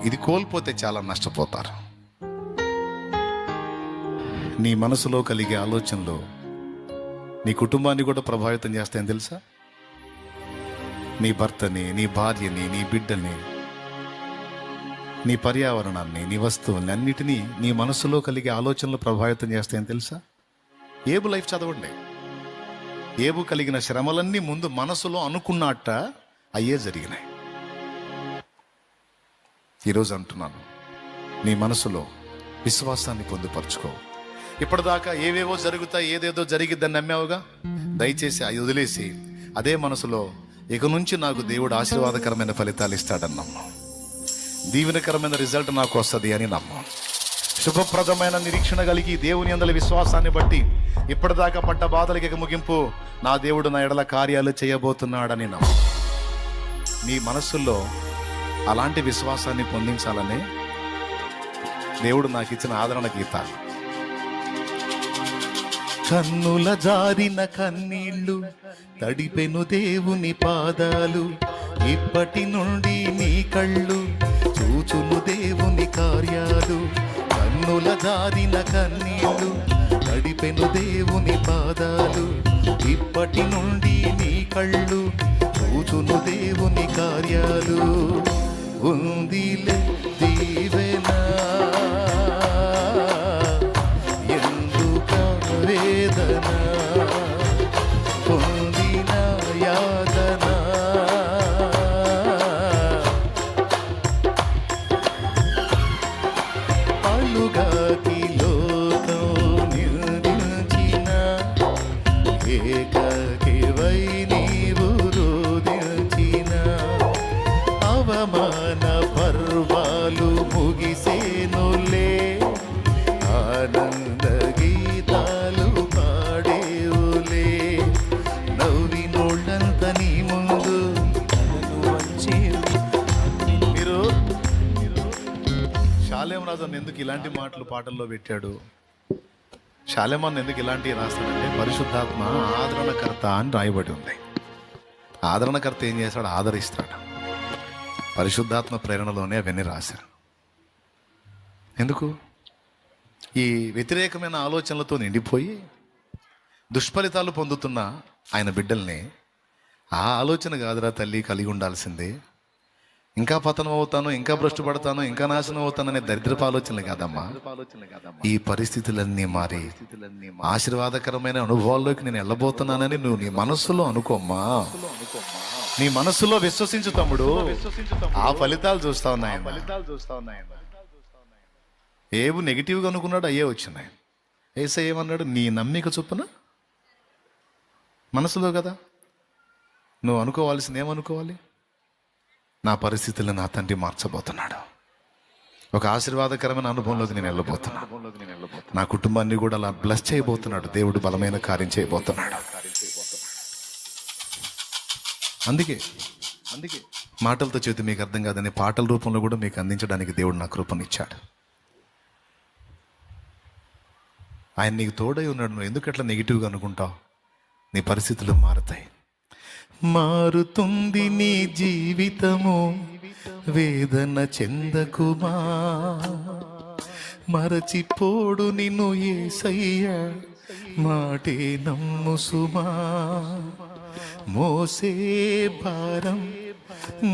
ఇది కోల్పోతే చాలా నష్టపోతారు. నీ మనసులో కలిగే ఆలోచనలు నీ కుటుంబాన్ని కూడా ప్రభావితం చేస్తాయని తెలుసా? నీ భర్తని, నీ భార్యని, నీ బిడ్డని, నీ పర్యావరణాన్ని, నీ వస్తువుల్ని అన్నిటినీ నీ మనసులో కలిగే ఆలోచనలు ప్రభావితం చేస్తాయని తెలుసా? ఏబు లైఫ్ చదవండి. ఏబు కలిగిన శ్రమలన్నీ ముందు మనసులో అనుకున్నట్ట అయ్యే జరిగినాయి. ఈరోజు అంటున్నాను, నీ మనసులో విశ్వాసాన్ని పొందుపరుచుకో. ఇప్పటిదాకా ఏవేవో జరుగుతాయి, ఏదేదో జరిగిద్దని నమ్మావుగా, దయచేసి అది వదిలేసి అదే మనసులో ఇక నుంచి నాకు దేవుడు ఆశీర్వాదకరమైన ఫలితాలు ఇస్తాడని నమ్ము. దీవెనకరమైన రిజల్ట్ నాకు వస్తుంది అని నమ్ము. శుభప్రదమైన నిరీక్షణ కలిగి దేవుని యందలి విశ్వాసాన్ని బట్టి ఇప్పటిదాకా పడ్డ బాధలకి ముగింపు నా దేవుడు నా ఎడల కార్యాలు చేయబోతున్నాడని నమ్ము. నీ మనస్సుల్లో అలాంటి విశ్వాసాన్ని పొందించాలని దేవుడు నాకు ఇచ్చిన ఆదరణ గీత. కన్నుల జారిన కన్నీళ్ళు తడిపెను దేవుని పాదాలు, ఇప్పటి నుండి నీ కళ్ళు చూచును దేవుని కార్యాలు. కన్నుల జారిన కన్నీళ్ళు తడిపెను దేవుని పాదాలు, ఇప్పటి నుండి నీ కళ్ళు చూచును దేవుని కార్యాలు. ఉందిలే దీవెన, ఎందుక వేదన, పొందిన యాదన. అలుగాకి లోకం నిలిచిన ఏకకివై నీవు రోదించిన అవమాన పర్వాలు ముగిసేనులే, ఆనంద గీతాలు పాడేవులే. నవ్వినోళ్ళంత నీ ముందు మీరు షాలేం రాజు ఎందుకు ఇలాంటి మాటలు పాటల్లో పెట్టాడు? షాలేమాన్ ఎందుకు ఇలాంటివి రాస్తాడంటే పరిశుద్ధాత్మ ఆదరణకర్త అని రాయబడి ఉంది. ఆదరణకర్త ఏం చేస్తాడు? ఆదరిస్తాడు. పరిశుద్ధాత్మ ప్రేరణలోనే అవన్నీ రాశారు. ఎందుకు? ఈ వ్యతిరేకమైన ఆలోచనలతో నిండిపోయి దుష్ఫలితాలు పొందుతున్న ఆయన బిడ్డల్ని ఆ ఆలోచన కాదురా తల్లి కలిగి ఉండాల్సిందే. ఇంకా పతనం అవుతాను, ఇంకా భ్రష్టుపడతాను, ఇంకా నాశనం అవుతాననే దరిద్రపు ఆలోచనలు కాదమ్మా. ఈ పరిస్థితులన్నీ మారి ఆశీర్వాదకరమైన అనుభవాల్లోకి నేను వెళ్ళబోతున్నానని నువ్వు నీ మనస్సులో అనుకోమ్మా. నీ మనస్సులో విశ్వసించు తమ్ముడు, ఆ ఫలితాలు చూస్తా ఉన్నాయి. ఏవు నెగిటివ్గా అనుకున్నాడు, అయ్యే వచ్చినాయి. యేసయ్య ఏమన్నాడు? నీ నమ్మిక చొప్పున మనసులో కదా నువ్వు అనుకోవాల్సింది. ఏమనుకోవాలి? నా పరిస్థితులను నా తండ్రి మార్చబోతున్నాడు, ఒక ఆశీర్వాదకరమైన అనుభవంలోకి నేను వెళ్ళబోతున్నాను, నా కుటుంబాన్ని కూడా అలా బ్లెస్ చేయబోతున్నాడు, దేవుడు బలమైన కార్యం చేయబోతున్నాడు. అందుకే మాటలతో చేతి మీకు అర్థం కాదని పాటల రూపంలో కూడా మీకు అందించడానికి దేవుడు నా కృపనిచ్చాడు. ఆయన నీకు తోడై ఉన్నాడు. నువ్వు ఎందుకు అట్లా నెగిటివ్గా అనుకుంటావు? నీ పరిస్థితులు మారుతాయి. మారుతుంది నీ జీవితము, వేదన చెందకుమా. మరచిపోడు నిన్ను యేసయ్య, మాటే నమ్ము సుమా. మోసే భారం,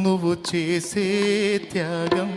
నువ్వు చేసే త్యాగం,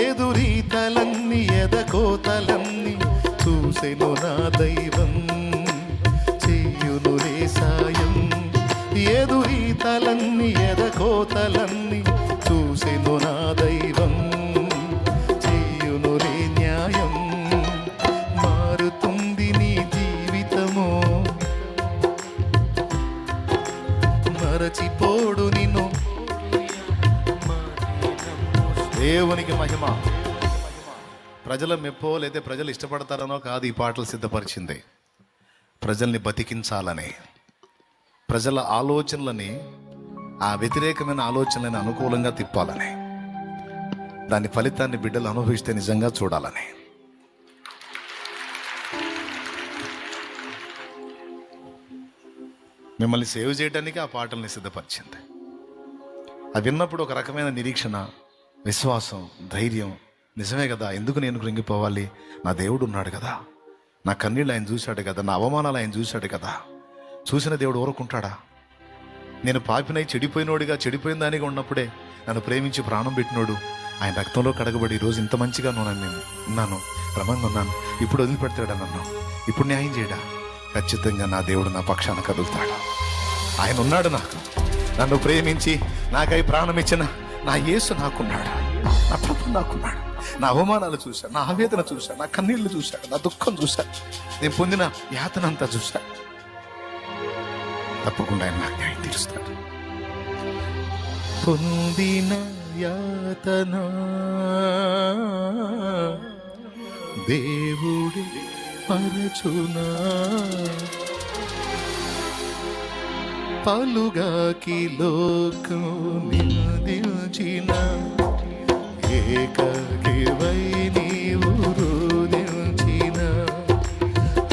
ఎదురీతలన్నీ ఎదకోతలన్నీ చూసెను నా దైవం, చెయ్యునులే సాయం. ఎదురీతలన్నీ ఎదకోతలన్నీ చూసెను నా దైవం, చెయ్యునులే న్యాయం. మారుతుంది నీ జీవితము, మరచిపోడు నిన్ను. దేవునికి మహిమ. ప్రజల మెప్పో లేదా ప్రజలు ఇష్టపడతారనో కాదు ఈ పాటలు సిద్ధపరిచింది. ప్రజల్ని బతికించాలని, ప్రజల ఆలోచనలని, ఆ వ్యతిరేకమైన ఆలోచనలని అనుకూలంగా తిప్పాలని, దాని ఫలితాన్ని బిడ్డలు అనుభవిస్తే నిజంగా చూడాలని. మిమ్మల్ని సేవ్ చేయడానికి ఆ పాటల్ని సిద్ధపరిచింది. అవి విన్నప్పుడు ఒక రకమైన నిరీక్షణ, విశ్వాసం, ధైర్యం. నిజమే కదా, ఎందుకు నేను కృంగిపోవాలి? నా దేవుడు ఉన్నాడు కదా, నా కన్నీళ్ళు ఆయన చూశాడు కదా, నా అవమానాలు ఆయన చూశాడు కదా. చూసిన దేవుడు ఊరుకుంటాడా? నేను పాపినై చెడిపోయినోడిగా, చెడిపోయిన దానిగా ఉన్నప్పుడే నన్ను ప్రేమించి ప్రాణం పెట్టినోడు ఆయన రక్తంలో కడగబడి ఈరోజు ఇంత మంచిగా నేను ఉన్నాను, క్రమంగా ఉన్నాను. ఇప్పుడు వదిలిపెడతాడా నన్ను? ఇప్పుడు న్యాయం చేయడా? ఖచ్చితంగా నా దేవుడు నా పక్షాన కదులుతాడు. ఆయన ఉన్నాడు నాకు. నన్ను ప్రేమించి నాకై ప్రాణం ఇచ్చిన నా యేసు నాకున్నాడు, నా ప్రభు నాకున్నాడు. నా అవమానాలు చూశాడు, నా ఆవేదన చూశాడు, నా కన్నీళ్లు చూశాడు, నా దుఃఖం చూశాడు, నేను పొందిన యాతన అంతా చూశాడు. తప్పకుండా ఆయన నాకు న్యాయం తీరుస్తాడు. పొందిన యాతన దేవుడి మరచునా, పలుగాకి లోకం నిందించిన ఏకగివై నీవు రుదించిన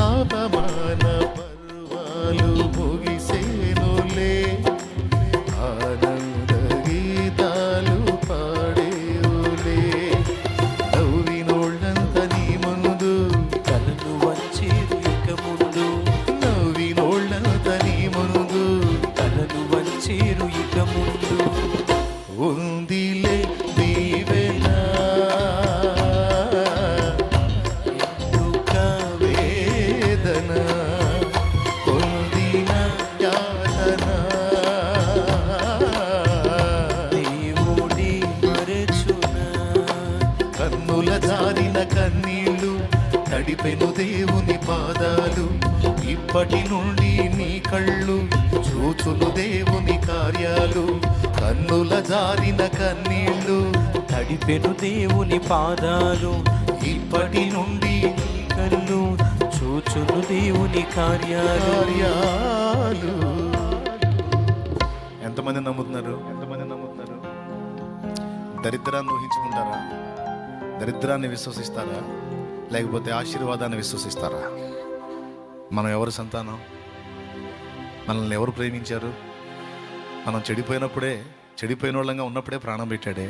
అవమాన పర్వాలు ముగిసేనులే, ఆనంద గీతాలు పాడేవులే. నవ్వినోళ్ళంత నీ ముందు కలను వంచేరు ఇక ముందు, నవ్వినోళ్ళంత నీ ముందు కలను వంచేరు ఇక ముందు. ఉందిలే దీవెన ఎందుక వేదన, పొందిన యాతన దేవుడి మరచునా, కన్నుల జారిన కన్నీళ్ళు తడిపెను దేవుని పాదాలు. ఇప్పటి నుండి నీ కళ్ళు చూచును దేవుని కార్యాలు. కన్నుల జారిన కన్నీళ్ళు తడిపెను దేవుని పాదాలు, ఇప్పటి నుండి నీ కళ్ళు చూచును దేవుని కార్యాలు. కార్యాలు. ఎంతమంది నమ్ముతున్నారు? ఎంతమంది నమ్ముతున్నారు? దరిద్రాన్ని ఊహించుకుంటారా? దరిద్రాన్ని విశ్వసిస్తారా? లేకపోతే ఆశీర్వాదాన్ని విశ్వసిస్తారా? మనం ఎవరు సంతానం? మనల్ని ఎవరు ప్రేమించారు? మనం చెడిపోయినప్పుడే, చెడిపోయిన వాళ్ళంగా ఉన్నప్పుడే ప్రాణం పెట్టాడే.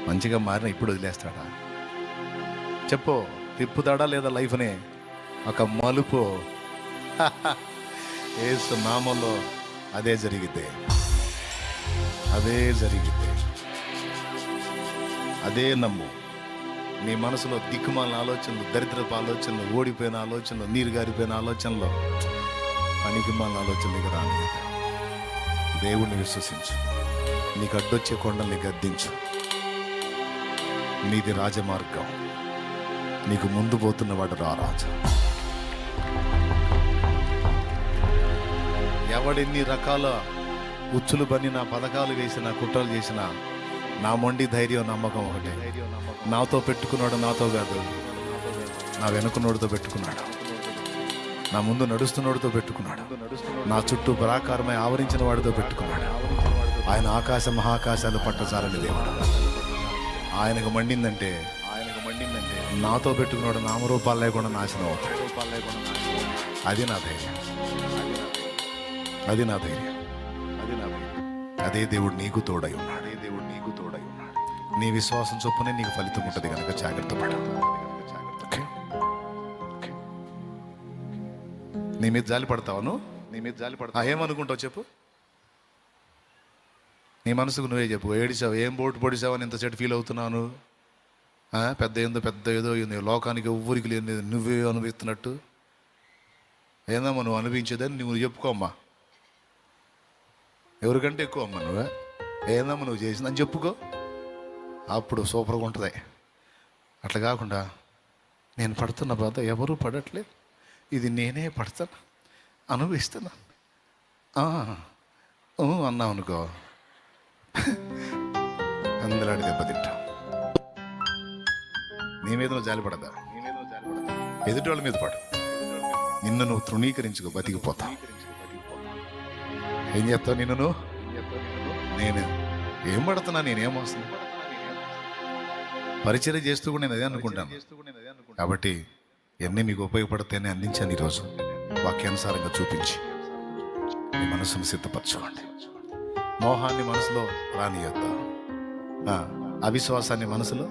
మంచిగా మారిన ఇప్పుడు వదిలేస్తాడా? చెప్పు, తిప్పుతాడా లేదా లైఫ్ని? ఒక మలుపు యేసు నామంలో అదే జరిగితే, అదే జరిగితే, అదే నమ్ము. నీ మనసులో దిక్కుమాలిన ఆలోచనలు, దరిద్రపు ఆలోచనలు, ఓడిపోయిన ఆలోచనలు, నీరు గారిపోయిన ఆలోచనలు, పనికిమాలిన ఆలోచనలు రాని. దేవుణ్ణి విశ్వసించు. నీకు అడ్డొచ్చే కొండల్ని గద్దించు. నీది రాజమార్గం. నీకు ముందు పోతున్నవాడు రారాజు. ఎవడెన్ని రకాల ఉచ్చులు బన్నిన, పథకాలు వేసిన, కుట్రలు చేసిన, నా మొండి ధైర్యం, నమ్మకం ఒకటే. నాతో పెట్టుకున్నాడు, నాతో కాదు, నా వెనుకున్నోడితో పెట్టుకున్నాడు, నా ముందు నడుస్తున్నోడితో పెట్టుకున్నాడు, నా చుట్టూ పరాకారమై ఆవరించిన వాడితో పెట్టుకున్నాడు. ఆయన ఆకాశ మహాకాశాలు పట్టజాలని దేవుడు. ఆయనకు మండిందంటే నాతో పెట్టుకున్నాడు నామరూపాలు లేకుండా నాశనం అవుతాడు. అది నా ధైర్యం, అది నా ధైర్యం, అది నా ధైర్యం. అదే దేవుడు నీకు తోడై ఉన్నాడు. అదే దేవుడు నీకు తోడై ఉన్నాడు. నీ విశ్వాసం చొప్పునే నీకు ఫలితం ఉంటుంది కనుక జాగ్రత్త పడు. నీ మీద జాలి పడతావను? నీ మీద జాలి పడతా ఏమనుకుంటావు చెప్పు? నీ మనసుకు నువ్వే చెప్పు. ఏడిచావు, ఏం బోటు పొడిచావని ఇంత చెడు ఫీల్ అవుతున్నాను? పెద్ద ఏదో లోకానికి ఎవ్వరికి లేని నువ్వే అనుభవిస్తున్నట్టు. ఏందమ్మా నువ్వు అనిపించేదని నువ్వు చెప్పుకోమ్మా. ఎవరికంటే ఎక్కువ అమ్మా నువ్వే. ఏందమ్మా నువ్వు చేసిందని చెప్పుకో, అప్పుడు సూపర్గా ఉంటుంది. అట్లా కాకుండా నేను పడుతున్న బాధ ఎవరూ పడట్లేదు, ఇది నేనే పడతాను, అనుభవిస్తున్నా అన్నావు అనుకో, అందలాడి దెబ్బతింటావు. నీ మీద నువ్వు జాలి పడదా? ఎదుటి వాళ్ళ మీద పడు. నిన్ను నువ్వు తృణీకరించుకో, బతికిపోతా. ఏం చెప్తావు? నిన్ను నేను ఏం పడుతున్నా, నేనేం వస్తున్నా? పరిచర్య చేస్తూ కూడా నేను అదే అనుకుంటాను. కాబట్టి ఇవన్నీ మీకు ఉపయోగపడితేనే అందించాను ఈరోజు. వాక్యానుసారంగా చూపించి మీ మనసును సిద్ధపరచుకోండి. మోహాన్ని మనసులో రానియొద్దు. అవిశ్వాసాన్ని మనసులో